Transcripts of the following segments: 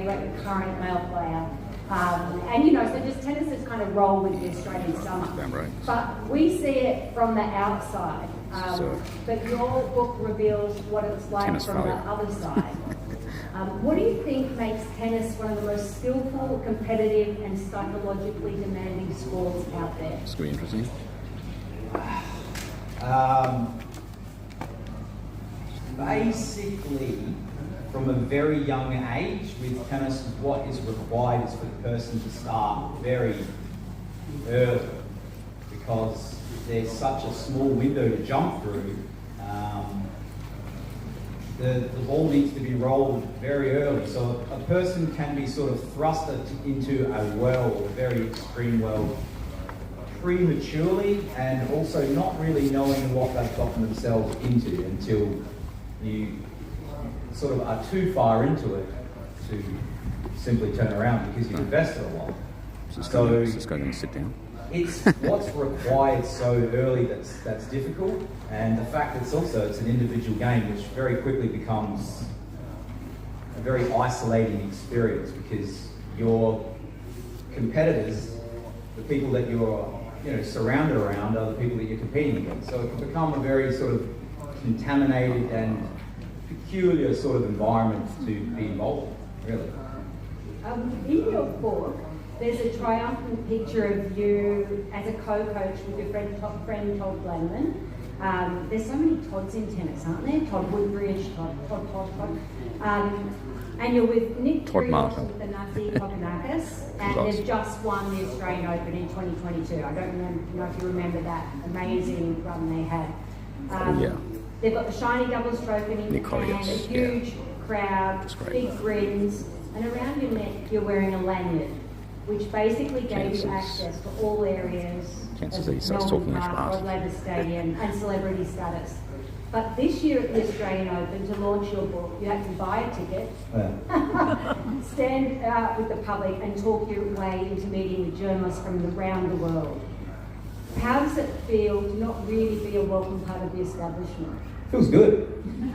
like the current male player. And you know, so just tennis has kind of rolled with the Australian summer. Damn right. But we see it from the outside. But your book reveals what it's like Tennis from Valley. the other side. What do you think makes tennis one of the most skillful, competitive, and psychologically demanding sports out there? It's going to be interesting. Basically, from a very young age with tennis, what is required is for the person to start very early, because there's such a small window to jump through. The ball needs to be rolled very early, so a person can be sort of thrust into a well, a very extreme well, prematurely, and also not really knowing what they've gotten themselves into until you sort of are too far into it to simply turn around because you've invested a lot. Is this guy going to sit down? It's what's required so early that's difficult, and the fact that it's an individual game, which very quickly becomes a very isolating experience, because your competitors, the people that you're surrounded around, are the people that you're competing against. So it can become a very sort of contaminated and peculiar sort of environment to be involved in, really. In your book, there's a triumphant picture of you as a co-coach with your friend Todd Glenman. There's so many Todds in tennis, aren't there? Todd Woodbridge, Todd. And you're with Nick Kyrgios with the Nazi Kokkinakis, and they've just won the Australian Open in 2022. I don't know if you remember that amazing run they had. Yeah. They've got the shiny doubles trophy in Nick hand, a huge crowd, big grins, and around your neck you're wearing a lanyard, which basically gave you access to all areas Chances of that he starts talking Melbourne much Park, faster. Rod Laver Stadium, and celebrity status. But this year at the Australian Open, to launch your book, you had to buy a ticket, stand out with the public, and talk your way into meeting with journalists from around the world. How does it feel to not really be a welcome part of the establishment? Feels good.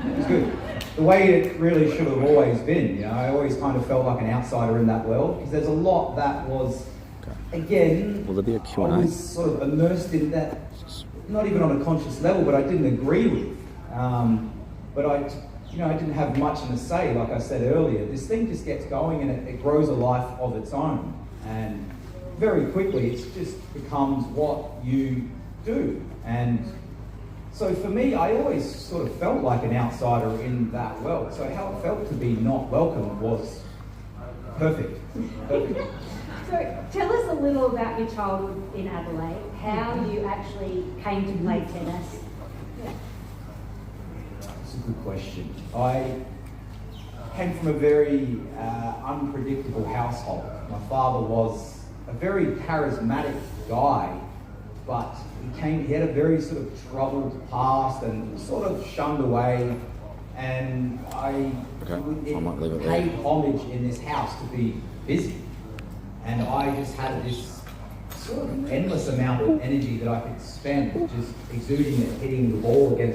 It's good. The way it really should have always been. I always kind of felt like an outsider in that world, because there's a lot that was, again, Will there be a Q&A? I was sort of immersed in that, not even on a conscious level, but I didn't agree with. But I didn't have much in a say, like I said earlier. This thing just gets going and it grows a life of its own. And very quickly, it just becomes what you do. And so for me, I always sort of felt like an outsider in that world. So how it felt to be not welcome was perfect. So tell us a little about your childhood in Adelaide, how you actually came to play tennis. That's a good question. I came from a very unpredictable household. My father was a very charismatic guy, but he had a very sort of troubled past and sort of shunned away. And it paid homage in this house to be busy. And I just had this sort of endless amount of energy that I could spend just exuding it, hitting the ball against